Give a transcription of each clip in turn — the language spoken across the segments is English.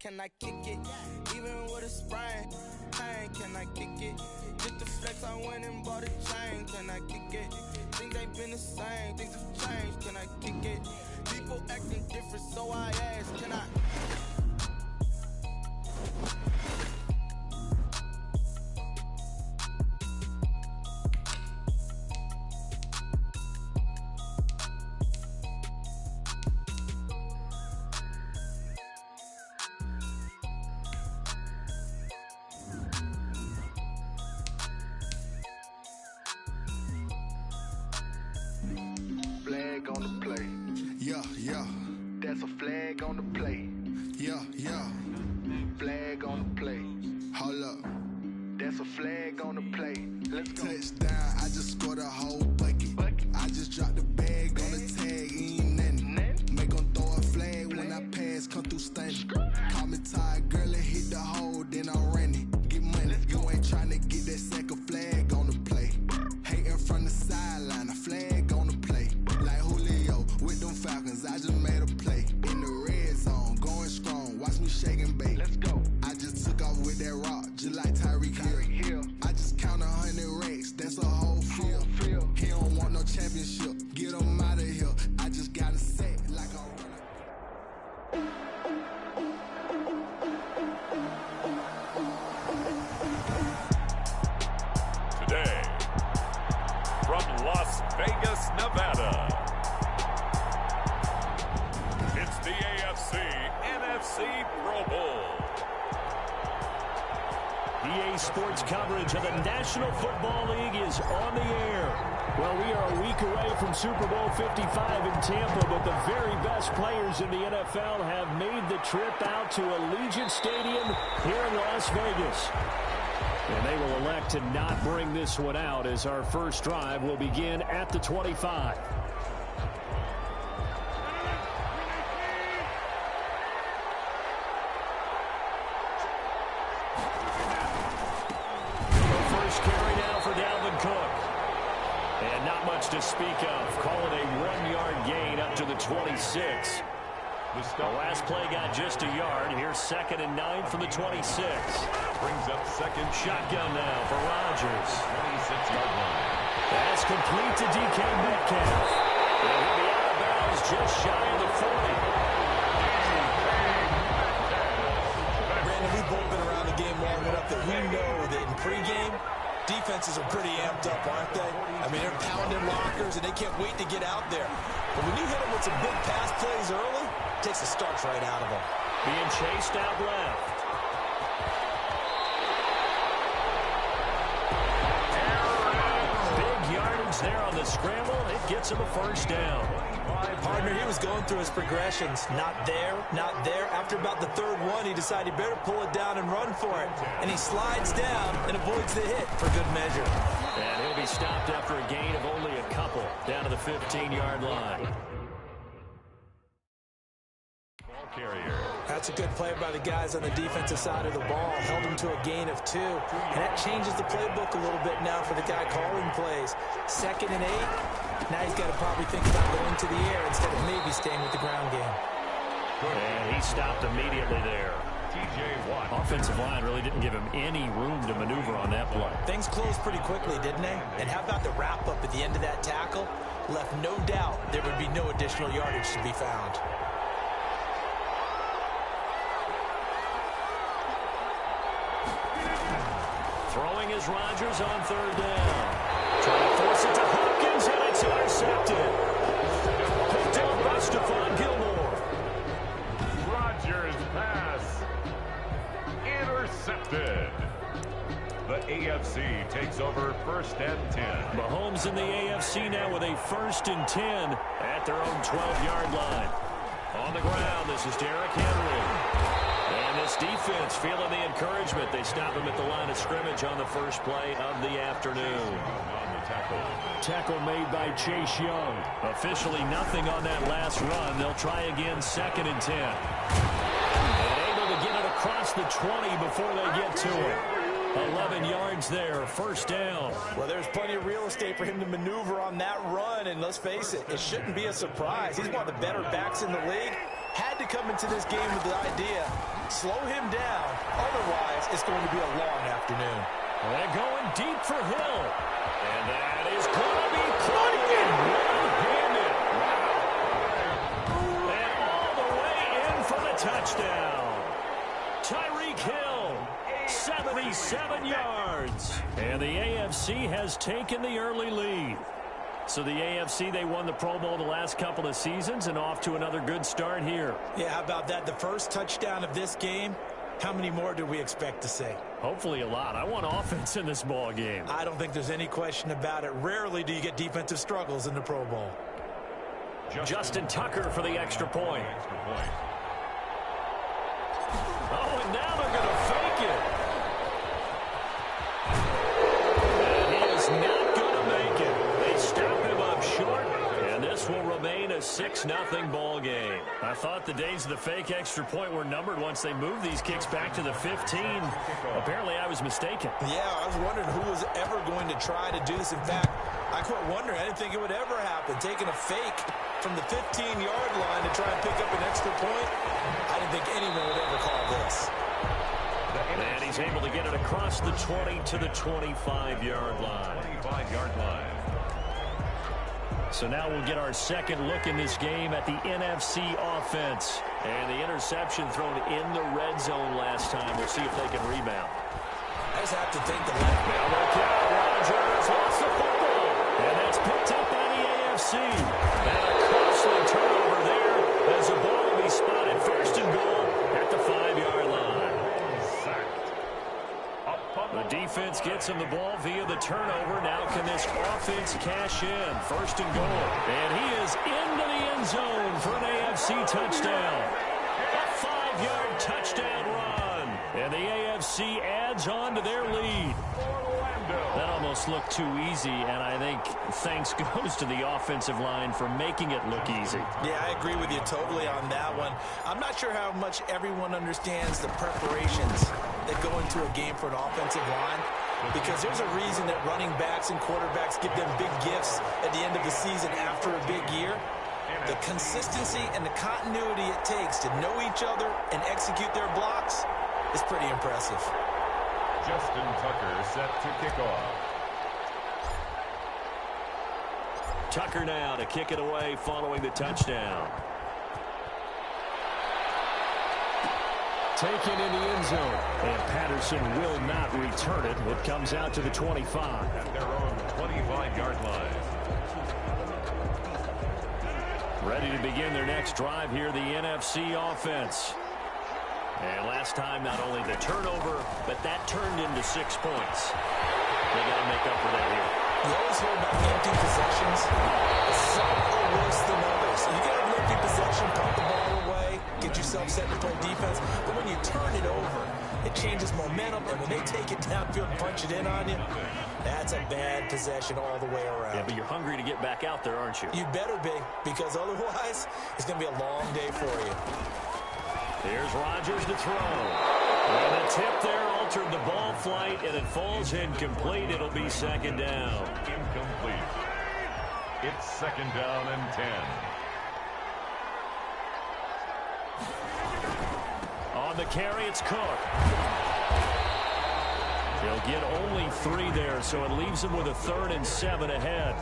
can I kick it? Even with a sprain, pain, can I kick it? Just the flex, I went and bought a chain, can I kick it? Things ain't been the same, things have changed, can I kick it? People acting different, so I ask, can I? Flag on the play. Yeah, yeah. That's a flag on the play. Yeah, yeah. Flag on the play. Hold up. That's a flag on the play. Let's go. Touchdown, I just scored a whole bucket. I just dropped the bag on the tag, ain't nothing. Make 'em throw a flag when I pass, come through stunning. Call me tired, girl, and hit the hole, then I'm running. Get money, you ain't tryna get that second flag on the play. Hating from the sideline, a flag on the play. Like Julio with them Falcons, I just made a play. In the red zone, going strong, watch me shake and bake. Let's go. I just took off with that rock, just like Tyreek Hill. I just count 100 racks, that's a whole field. He don't want no championship, get him out of here. I just got a set like a runner. Today, from Las Vegas, Nevada, it's the AFC-NFC Pro Bowl. EA Sports coverage of the National Football League is on the air. Well, we are a week away from Super Bowl 55 in Tampa, but the very best players in the NFL have made the trip out to Allegiant Stadium here in Las Vegas. And they will elect to not bring this one out as our first drive will begin at the 25. And not much to speak of. Call it a 1-yard gain up to the 26. The last play got just a yard. Here's 2nd and 9 from the 26. Brings up second. Shotgun now for Rodgers. 26-yard line. That's complete to DK Metcalf. And he'll be out of bounds just shy of the 40. Brandon, we've both been around the game long enough that we know that in pregame, defenses are pretty amped up, aren't they? I mean, they're pounding lockers, and they can't wait to get out there. But when you hit them with some big pass plays early, it takes the starch right out of them. Being chased out left. Big yardage there on the scramble. It gets him a first down. Partner, he was going through his progressions. Not there, not there. After about the third one, he decided he better pull it down and run for it. And he slides down and avoids the hit for good measure. And he'll be stopped after a gain of only a couple down to the 15-yard line. Ball carrier. That's a good play by the guys on the defensive side of the ball. Held him to a gain of 2. And that changes the playbook a little bit now for the guy calling plays. 2nd and 8. Now he's got to probably think about going to the air instead of maybe staying with the ground game. And he stopped immediately there. T.J. Watt. Offensive line really didn't give him any room to maneuver on that play. Things closed pretty quickly, didn't they? And how about the wrap-up at the end of that tackle? Left no doubt there would be no additional yardage to be found. Throwing is Rodgers on 3rd down. Trying to force it to Hopkins, and it's intercepted. Picked up by Stephon Gilmore. Rodgers pass. Intercepted. The AFC takes over 1st and 10. Mahomes in the AFC now with a 1st and 10 at their own 12-yard line. On the ground, this is Derrick Henry. And this defense feeling the encouragement. They stop him at the line of scrimmage on the first play of the afternoon. Tackle made by Chase Young. Officially nothing on that last run. They'll try again 2nd and 10. And able to get it across the 20 before they get to it. 11 yards there, 1st down. Well, there's plenty of real estate for him to maneuver on that run, and let's face it, it shouldn't be a surprise. He's one of the better backs in the league. Had to come into this game with the idea Slow him down. Otherwise, it's going to be a long afternoon. They're going deep for Hill. And that is going to be caught again. One-handed. Wow. And all the way in for the touchdown. Tyreek Hill, 77 yards. And the AFC has taken the early lead. So the AFC, they won the Pro Bowl the last couple of seasons and off to another good start here. Yeah, how about that? The first touchdown of this game. How many more do we expect to see? Hopefully a lot. I want offense in this ball game. I don't think there's any question about it. Rarely do you get defensive struggles in the Pro Bowl. Justin Tucker for the extra point. Oh, and now they're going to fake it. And he is not going to make it. They stop him up short, and this will remain a 6-0 ball game. I thought the days of the fake extra point were numbered once they moved these kicks back to the 15. Apparently, I was mistaken. Yeah, I was wondering who was ever going to try to do this. In fact, I quit wondering. I didn't think it would ever happen. Taking a fake from the 15-yard line to try and pick up an extra point, I didn't think anyone would ever call this. And he's able to get it across the 20 to the 25-yard line. So now we'll get our second look in this game at the NFC offense. And the interception thrown in the red zone last time. We'll see if they can rebound. I just have to think the left. Now look out. Rodgers lost the football. And that's picked up by the AFC. And a costly turnover there as the ball will be spotted first and goal at the 5-yard line. The defense gets him the ball via the turnover. Now can this offense cash in? First and goal. And he is into the end zone for an AFC touchdown. A 5-yard touchdown run. And the AFC adds on to their lead. That almost looked too easy, and I think thanks goes to the offensive line for making it look easy. Yeah, I agree with you totally on that one. I'm not sure how much everyone understands the preparations that go into a game for an offensive line, because there's a reason that running backs and quarterbacks give them big gifts at the end of the season after a big year. The consistency and the continuity it takes to know each other and execute their blocks is pretty impressive. Justin Tucker set to kick off. Tucker now to kick it away following the touchdown. Taken in the end zone. And Patterson will not return it. It comes out to the 25. At their own 25-yard line. Ready to begin their next drive here, the NFC offense. And last time, not only the turnover, but that turned into 6 points. They got to make up for that here. You always hear about empty possessions. Some are worse than others. You get an empty possession, pump the ball away, get yourself set to play defense. But when you turn it over, it changes momentum. And when they take it downfield and punch it in on you, that's a bad possession all the way around. Yeah, but you're hungry to get back out there, aren't you? You better be, because otherwise, it's going to be a long day for you. Here's Rodgers to throw. And the tip there altered the ball flight, and it falls incomplete. It'll be second down. Incomplete. It's second down and 10. On the carry, it's Cook. He'll get only 3 there, so it leaves him with a 3rd and 7 ahead.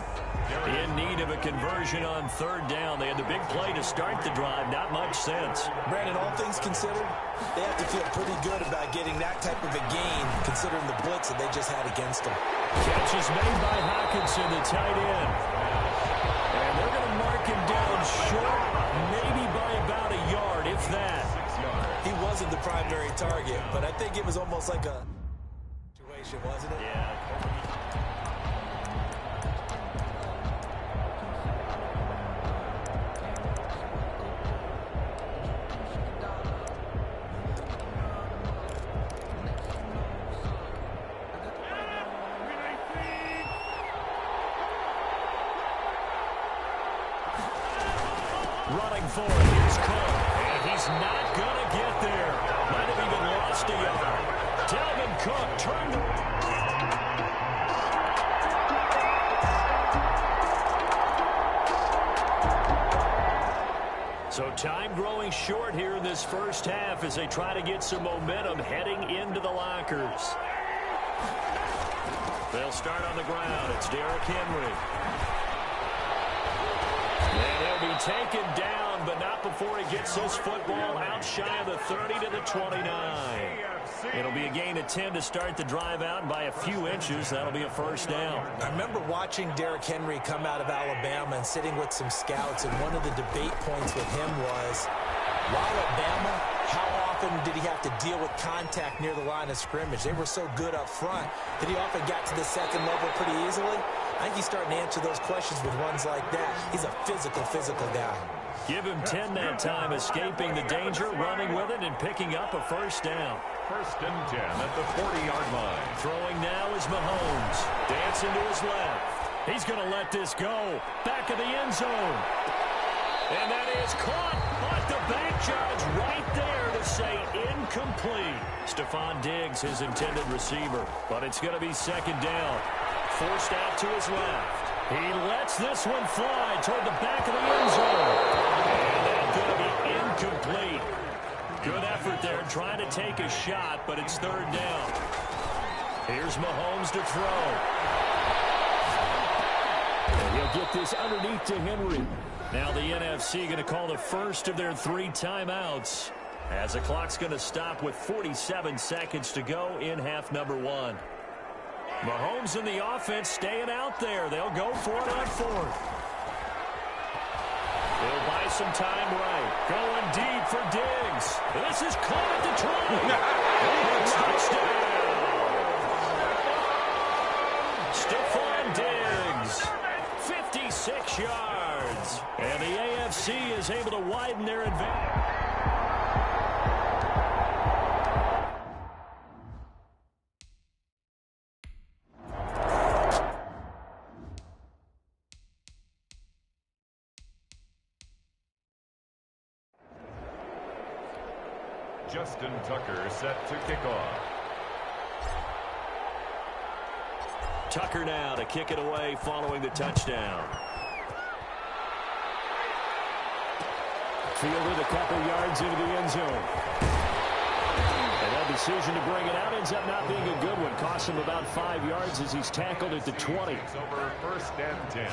In need of a conversion on 3rd down. They had the big play to start the drive. Not much sense. Brandon, all things considered, they have to feel pretty good about getting that type of a gain, considering the blitz that they just had against them. Catch is made by Hockenson, the tight end. And they're going to mark him down short, maybe by about a yard, if that. He wasn't the primary target, but I think it was almost like a situation, wasn't it? Yeah. Running for it, here's Cook, and he's not going to get there. Might have even lost a yard. Dalvin Cook turned. So Time growing short here in this first half as they try to get some momentum heading into the lockers. They'll start on the ground. It's Derrick Henry. And he'll be taken down, but not before he gets this football out shy of the 30 to the 29. It'll be a gain of 10 to start the drive out, and by a few inches, that'll be a first down. I remember watching Derrick Henry come out of Alabama and sitting with some scouts, and one of the debate points with him was, while Alabama, how often did he have to deal with contact near the line of scrimmage? They were so good up front that he often got to the second level pretty easily. I think he's starting to answer those questions with runs like that. He's a physical guy. Give him 10 that time, escaping the danger, running with it, and picking up a first down. First and 10 at the 40-yard line. Throwing now is Mahomes. Dancing to his left. He's going to let this go. Back of the end zone. And that is caught. But the back judge right there to say incomplete. Stephon Diggs, his intended receiver. But it's going to be second down. Forced out to his left. He lets this one fly toward the back of the end zone. And that's going to be incomplete. Good effort there trying to take a shot, but it's third down. Here's Mahomes to throw. And he'll get this underneath to Henry. Now the NFC going to call the first of their 3 timeouts as the clock's going to stop with 47 seconds to go in half number 1. Mahomes and the offense staying out there. They'll go for it on fourth. They'll buy some time right. Going deep for Diggs. This is caught at the 20. Touchdown. Stephon Diggs. 56 yards. And the AFC is able to widen their advantage. Justin Tucker set to kick off. Tucker now to kick it away following the touchdown. Fielded a couple yards into the end zone. And that decision to bring it out ends up not being a good one. Costs him about 5 yards as he's tackled at the 20. It's over first and 10.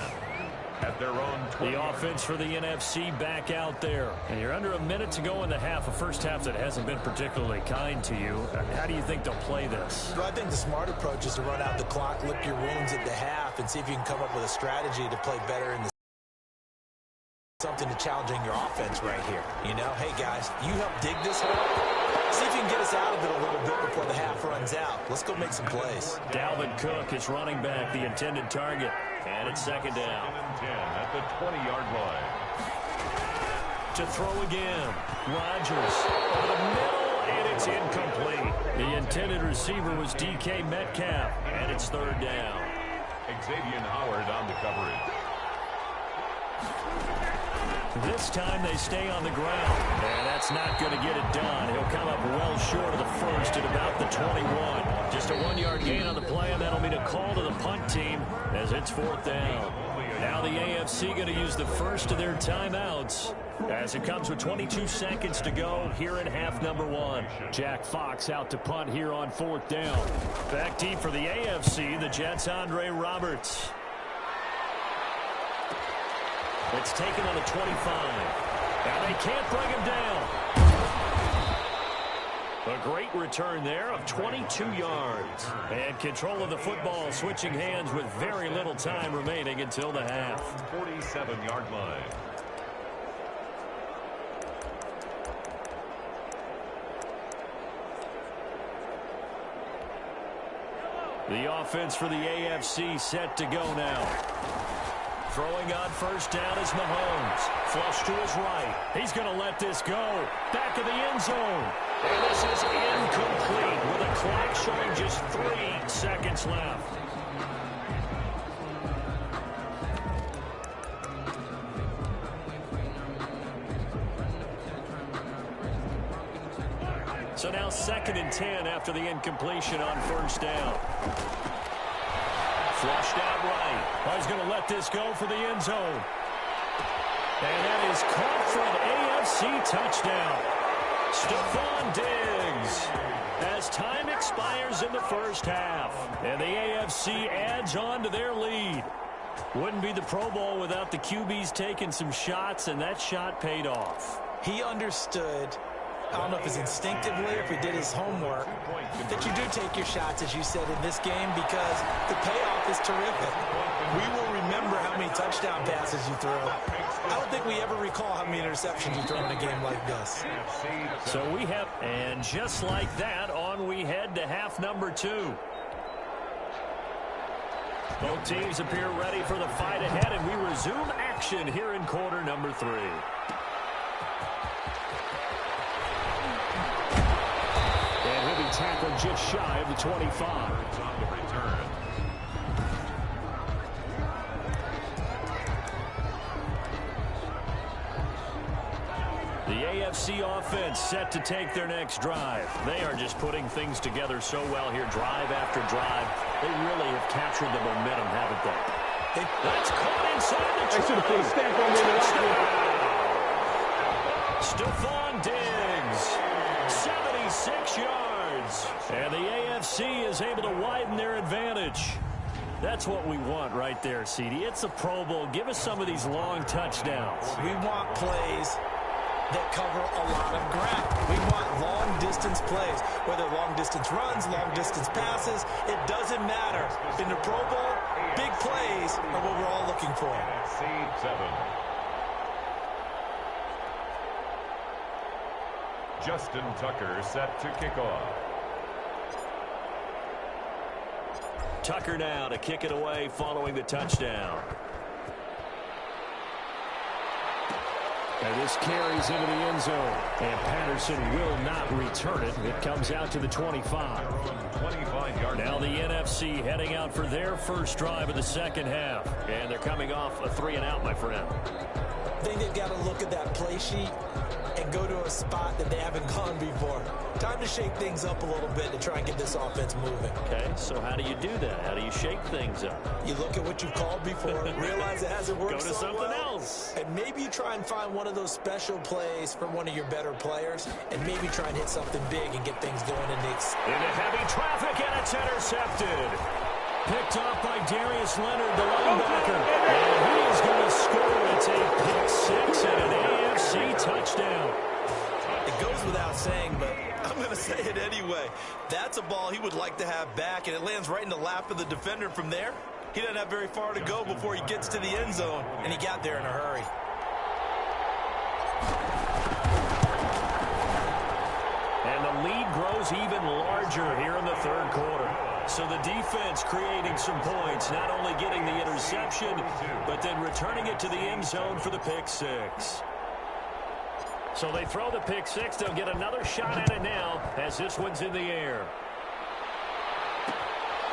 At their own 20. The offense for the NFC back out there. And you're under a minute to go in the half, a first half that hasn't been particularly kind to you. How do you think they'll play this? Well, I think the smart approach is to run out the clock, lick your wounds at the half, and see if you can come up with a strategy to play better in the something to challenging your offense right here. You know, hey, guys, you help dig this hole. See if you can get us out of it a little bit before the half runs out. Let's go make some plays. Dalvin Cook is running back, the intended target. And it's second down. Second and 10 at the 20-yard line. To throw again. Rodgers over the middle, and it's incomplete. The intended receiver was DK Metcalf, and it's third down. Xavier Howard on the coverage. This time they stay on the ground, and that's not going to get it done. He'll come up well short of the first at about the 21. Just a 1-yard gain on the play, and that'll mean a call to the punt team as it's fourth down. Now the AFC going to use the first of their timeouts as it comes with 22 seconds to go here in half number 1. Jack Fox out to punt here on fourth down. Back deep for the AFC, the Jets' Andre Roberts. It's taken on the 25. And they can't bring him down. A great return there of 22 yards. And control of the football switching hands with very little time remaining until the half. 47-yard line. The offense for the AFC set to go now. Throwing on first down is Mahomes. Flush to his right. He's going to let this go. Back of the end zone. And this is incomplete with a clock showing just 3 seconds left. So now second and 10 after the incompletion on first down. Flushed out right. Oh, he's going to let this go for the end zone. And that is caught for an AFC touchdown. Stephon Diggs, as time expires in the first half, and the AFC adds on to their lead. Wouldn't be the Pro Bowl without the QBs taking some shots, and that shot paid off. He understood, I don't know if it's instinctively or if he did his homework, that you do take your shots, as you said, in this game because the payoff is terrific. We will remember how many touchdown passes you throw. I don't think we ever recall how many interceptions you throw in a game like this. So we have, and just like that, on we head to half number 2. Both teams appear ready for the fight ahead, and we resume action here in quarter number 3. And he'll be tackled just shy of the 25. On the return. The AFC offense set to take their next drive. They are just putting things together so well here, drive after drive. They really have captured the momentum, haven't they? That's caught inside the 20. They should have put a stamp on the Stephon Diggs, 76 yards. And the AFC is able to widen their advantage. That's what we want right there, CD. It's a Pro Bowl. Give us some of these long touchdowns. We want plays that cover a lot of ground. We want long-distance plays, whether long-distance runs, long-distance passes. It doesn't matter. In the Pro Bowl, big plays are what we're all looking for. C7. Justin Tucker set to kick off. Tucker now to kick it away following the touchdown. And this carries into the end zone. And Patterson will not return it. It comes out to the 25. Now the NFC heading out for their first drive of the second half. And they're coming off a 3-and-out, my friend. I think they've got to look at that play sheet and go to a spot that they haven't gone before. Time to shake things up a little bit to try and get this offense moving. Okay, so how do you do that? How do you shake things up? You look at what you've called before, realize it hasn't worked so so something well, else. and maybe you try and find one of those special plays from one of your better players, and maybe try and hit something big and get things going in the into heavy traffic, and it's intercepted. Picked off by Darius Leonard, the linebacker. And he is going to score. It's a pick 6 and an AFC touchdown. It goes without saying, but I'm going to say it anyway. That's a ball he would like to have back, and it lands right in the lap of the defender from there. He doesn't have very far to go before he gets to the end zone, and he got there in a hurry. And the lead grows even larger here in the third quarter. So the defense creating some points, not only getting the interception, but then returning it to the end zone for the pick 6. So they throw the pick 6. They'll get another shot at it now as this one's in the air.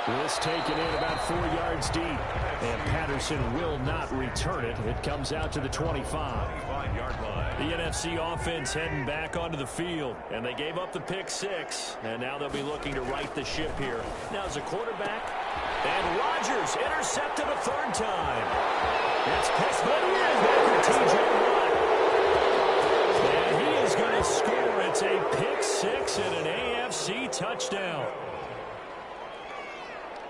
This taken in about 4 yards deep. And Patterson will not return it. It comes out to the 25-yard line. The NFC offense heading back onto the field. And they gave up the pick 6. And now they'll be looking to right the ship here. Now as a quarterback. And Rodgers intercepted a third time. It's picked by the linebacker, T.J. Watt. And he is going to score. It's a pick 6 and an AFC touchdown.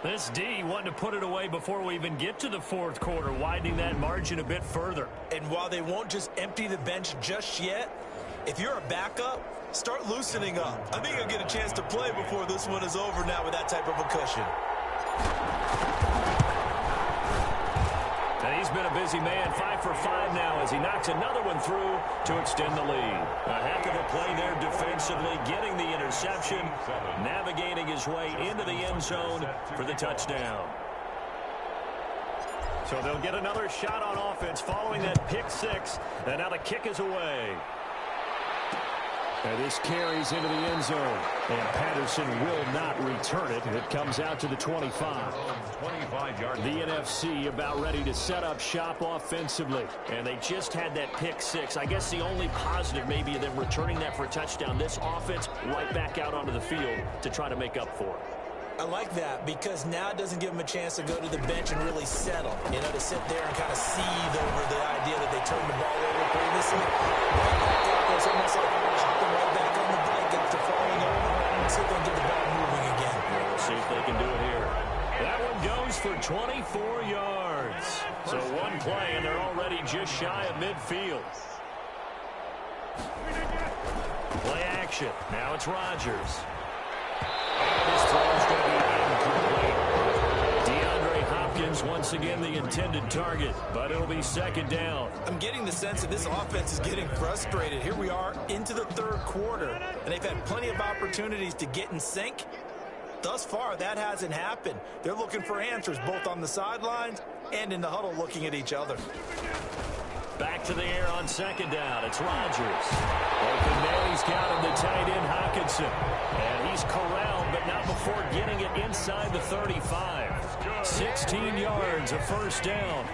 This D wanting to put it away before we even get to the fourth quarter, widening that margin a bit further. And while they won't just empty the bench just yet, if you're a backup, start loosening up. I think you'll get a chance to play before this one is over now with that type of a cushion. And he's been a busy man, 5 for 5 now as he knocks another one through to extend the lead. A heck of a play there defensively, getting the interception, navigating his way into the end zone for the touchdown. So they'll get another shot on offense following that pick 6, and now the kick is away. And this carries into the end zone. And Patterson will not return it. It comes out to the 25. The NFC about ready to set up shop offensively. And they just had that pick 6. I guess the only positive maybe of them returning that for a touchdown. This offense right back out onto the field to try to make up for it. I like that because now it doesn't give him a chance to go to the bench and really settle. You know, to sit there and kind of seethe over the idea that they turned the ball over previously. Right back out there, it's almost like hopping right back on the bike after falling over. And see if they can get the ball moving again. We'll see if they can do it here. That one goes for 24 yards. So one play, and they're already just shy of midfield. Play action. Now it's Rodgers. And his throw is going to be incomplete. DeAndre Hopkins once again the intended target, but it'll be second down. I'm getting the sense that this offense is getting frustrated. Here we are into the third quarter, and they've had plenty of opportunities to get in sync. Thus far, that hasn't happened. They're looking for answers both on the sidelines and in the huddle looking at each other. Back to the air on second down. It's Rodgers. Open man, he's got him, the tight end, Hockenson. And he's corralled, but not before getting it inside the 35. 16 yards, a first down.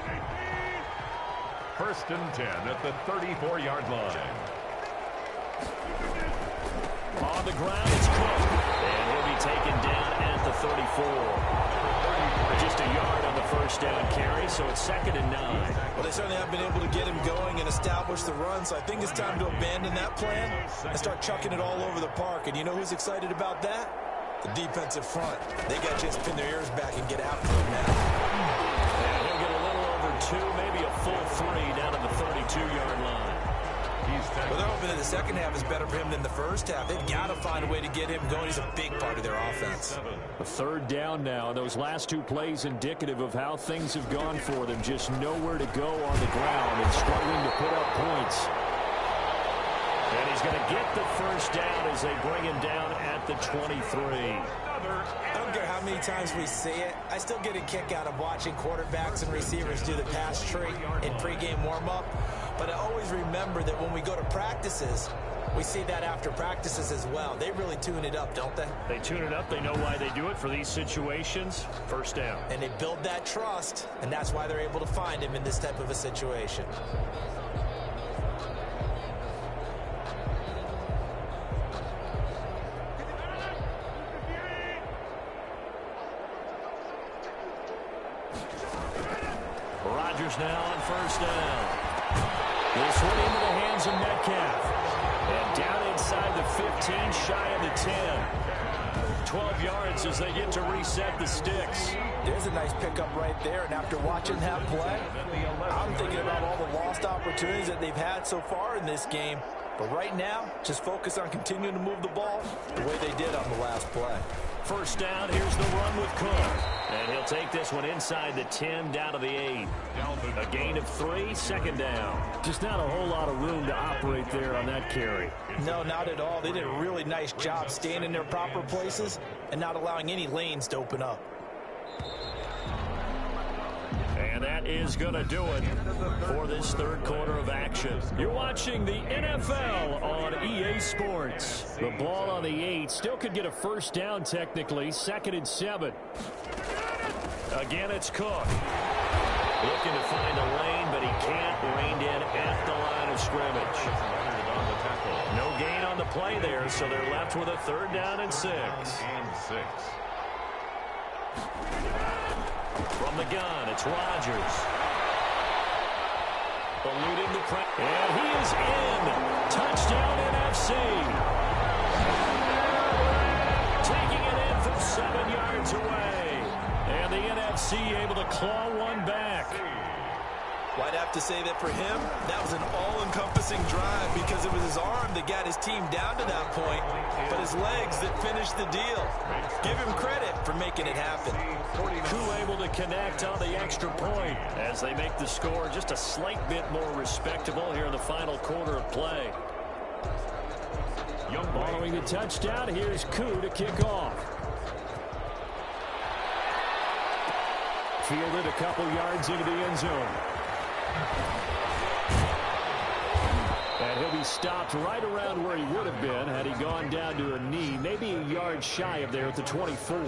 First and 10 at the 34-yard line. On the ground, it's Cook. And he'll be taken down at the 34. Just a yard on the first down carry, so it's second and 9. Well, they certainly have been able to get him going and establish the run, so I think it's time to abandon that plan and start chucking it all over the park. And you know who's excited about that? The defensive front. They got to just pin their ears back and get after him now. And he'll get a little over 2, maybe a full 3 down to the 32-yard line. Well, they're hoping that the second half is better for him than the first half. They've got to find a way to get him going. He's a big part of their offense. A third down now. Those last 2 plays indicative of how things have gone for them. Just nowhere to go on the ground and struggling to put up points. And he's going to get the first down as they bring him down at the 23. I don't care how many times we see it. I still get a kick out of watching quarterbacks and receivers do the pass tree in pregame warm-up. But I always remember that when we go to practices, we see that after practices as well. They really tune it up, don't they? They tune it up. They know why they do it for these situations. First down. And they build that trust, and that's why they're able to find him in this type of a situation. Rodgers now on first down. This one into the hands of Metcalf. And down inside the 15, shy of the 10. 12 yards as they get to reset the sticks. There's a nice pickup right there, and after watching that play, I'm thinking about all the lost opportunities that they've had so far in this game. But right now, just focus on continuing to move the ball the way they did on the last play. First down, here's the run with Cook. And he'll take this one inside the 10, down to the 8. A gain of 3, second down. Just not a whole lot of room to operate there on that carry. No, not at all. They did a really nice job staying in their proper places and not allowing any lanes to open up. And that is going to do it for this third quarter of action. You're watching the NFL on EA Sports. The ball on the 8. Still could get a first down technically. Second and 7. Again, it's Cook. Looking to find a lane, but he can't. Reined in at the line of scrimmage. No gain on the play there, so they're left with a third down and 6. From the gun, it's Rodgers. Eluding the pressure. And he is in. Touchdown NFC. Taking it in from 7 yards away. And the NFC able to claw one back. Well, I'd have to say that for him, that was an all-encompassing drive because it was his arm that got his team down to that point, but his legs that finished the deal. Give him credit for making it happen. Who able to connect on the extra point as they make the score just a slight bit more respectable here in the final quarter of play. Following the touchdown, here's Koo to kick off. Fielded a couple yards into the end zone. And he'll be stopped right around where he would have been had he gone down to a knee, maybe a yard shy of there at the 24.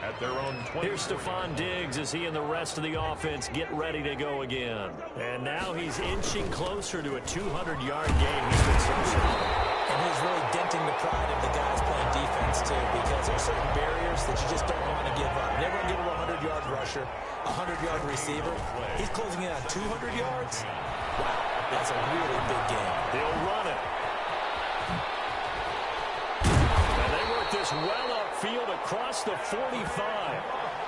At their own 20. Here's Stephon Diggs as he and the rest of the offense get ready to go again. And now he's inching closer to a 200-yard game. He's been so solid. And he's really denting the pride of the guys playing defense, too, because there's certain barriers that you just don't want to give up. Never give him a 100-yard rusher, a 100-yard receiver. He's closing in on 200 yards. Wow, that's a really big game. He'll run it. And they work this well upfield across the 45.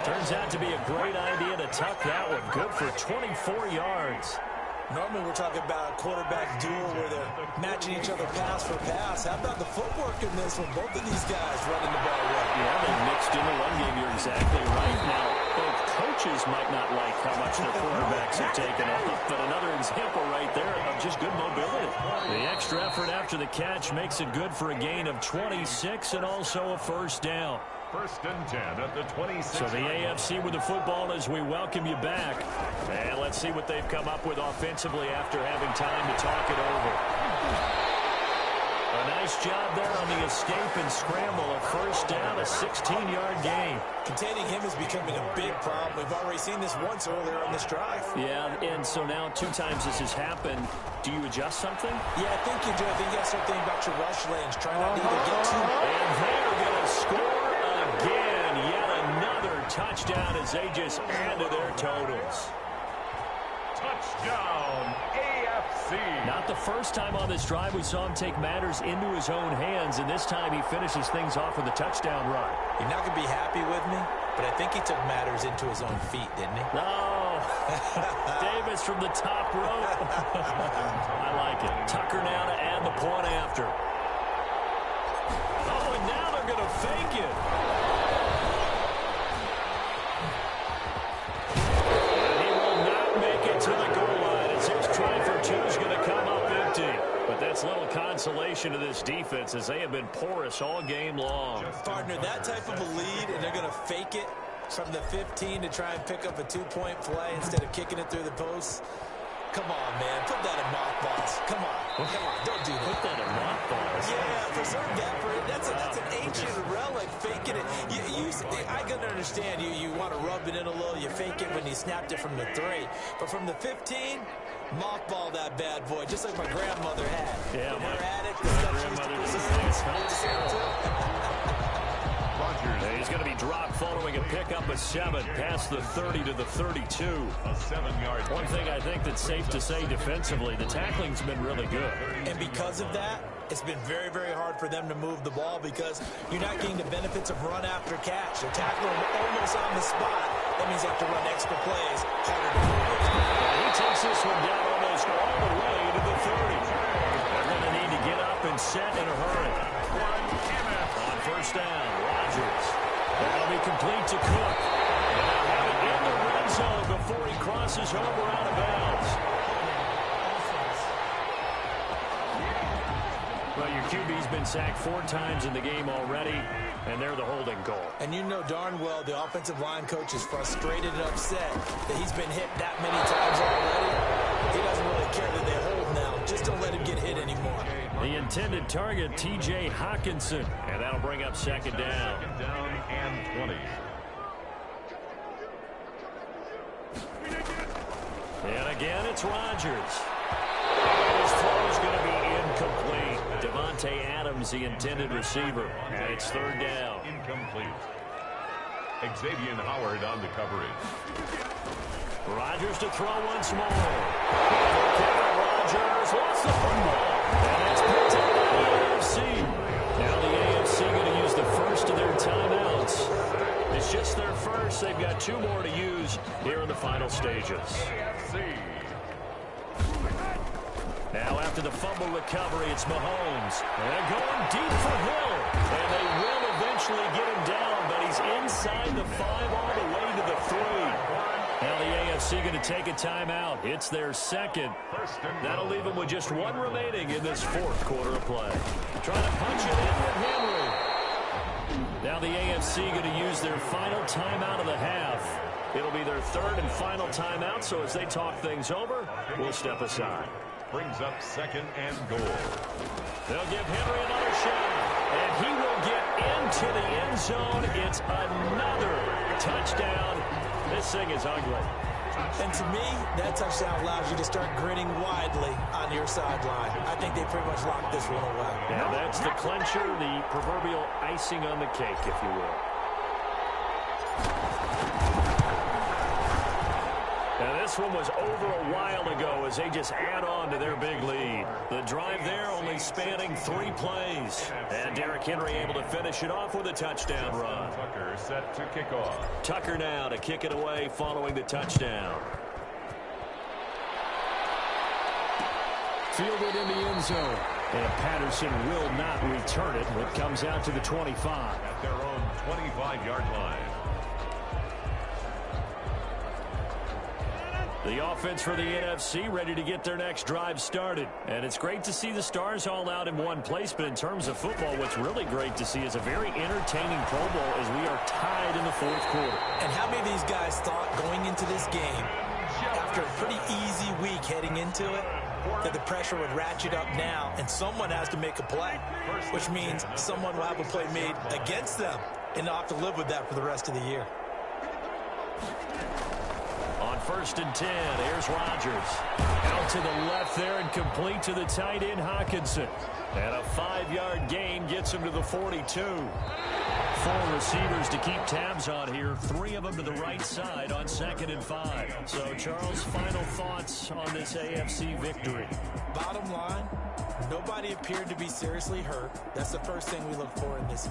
Turns out to be a great idea to tuck that one. Good for 24 yards. Normally we're talking about a quarterback duel where they're matching each other pass for pass. How about the footwork in this one? Both of these guys running the ball well. Yeah, they mixed in the run game. You're exactly right. Now, both coaches might not like how much their quarterbacks have taken off, but another example right there of just good mobility. The extra effort after the catch makes it good for a gain of 26 and also a first down. First and 10 at the 26. So the AFC with the football as we welcome you back. And let's see what they've come up with offensively after having time to talk it over. A nice job there on the escape and scramble. A first down, a 16-yard gain. Containing him is becoming a big problem. We've already seen this once earlier on this drive. Yeah, and so now 2 times this has happened. Do you adjust something? Yeah, I think you do. I think you got to start thinking about your rush lanes. Try not to either get too... And they're going to score again. Yet another touchdown as they just add to their totals. Touchdown, AFC. Not the first time on this drive we saw him take matters into his own hands, and this time he finishes things off with a touchdown run. You're not going to be happy with me, but I think he took matters into his own feet, didn't he? No. Davis from the top rope. I like it. Tucker now to add the point after. Oh, and now they're going to fake it. To the goal line as his try for 2 is going to come up empty. But that's little consolation to this defense as they have been porous all game long. Partner, that type of a lead, and they're going to fake it from the 15 to try and pick up a 2-point play instead of kicking it through the posts. Come on, man. Put that in mothballs. Come on. Come on. Don't do that. Put that in mothballs. Yeah, preserve that. That's an ancient relic, faking it. I can understand you want to rub it in a little. You fake it when you snapped it from the 3. But from the 15, mothball that bad boy, just like my grandmother had. Yeah, my grandmother he's going to be dropped following a pickup of 7 past the 30 to the 32. A 7-yard. One thing I think that's safe to say defensively, the tackling's been really good. And because of that, it's been very, very hard for them to move the ball because you're not getting the benefits of run after catch. They're tackling almost on the spot. That means they have to run extra plays, harder to move it. He takes this one down almost all the way to the 30. They're going to need to get up and set in a hurry. On first down, Rodgers. That'll be complete to Cook. And they'll have it in the red zone before he crosses over out of bounds. Well, your QB's been sacked 4 times in the game already, and they're the holding goal. And you know darn well the offensive line coach is frustrated and upset that he's been hit that many times already. He doesn't really care that they hold now. Just don't let him get hit anymore. The intended target, T.J. Hawkinson, and that'll bring up second down. Second down and 20. And again, it's Rodgers. His throw is going to be incomplete. Devontae Adams, the intended receiver. And it's third down. Incomplete. Xavier Howard on the coverage. Rodgers to throw once more. Rodgers lost the football. And it's picked up by the AFC. Now the AFC going to use the first of their timeouts. It's just their first. They've got 2 more to use here in the final stages. AFC. Now after the fumble recovery, it's Mahomes. And going deep for Hill. And they will eventually get him down, but he's inside the 5 all the way to the 3. Now the AFC going to take a timeout. It's their second. That'll leave them with just 1 remaining in this 4th quarter of play. Trying to punch it in with Henry. Now the AFC going to use their final timeout of the half. It'll be their 3rd and final timeout, so as they talk things over, we'll step aside. Brings up second and goal. They'll give Henry another shot, and he will get into the end zone. It's another touchdown. This thing is ugly. And to me, that touchdown allows you to start grinning widely on your sideline. I think they pretty much locked this one away. And that's the clincher, the proverbial icing on the cake, if you will. Now, this one was over a while ago as they just add on to their big lead. The drive there only spanning 3 plays. And Derrick Henry able to finish it off with a touchdown run. Tucker set to kick off. Tucker now to kick it away following the touchdown. Fielded in the end zone. And Patterson will not return it. It comes out to the 25. At their own 25-yard line. The offense for the NFC ready to get their next drive started. And it's great to see the stars all out in one place, but in terms of football, what's really great to see is a very entertaining Pro Bowl as we are tied in the 4th quarter. And how many of these guys thought going into this game, after a pretty easy week heading into it, that the pressure would ratchet up now and someone has to make a play, which means someone will have a play made against them and they'll have to live with that for the rest of the year. On 1st and 10, here's Rodgers. Out to the left there and complete to the tight end, Hockenson. And a 5-yard gain gets him to the 42. 4 receivers to keep tabs on here. 3 of them to the right side on 2nd and 5. So, Charles, final thoughts on this AFC victory? Bottom line, nobody appeared to be seriously hurt. That's the first thing we look for in this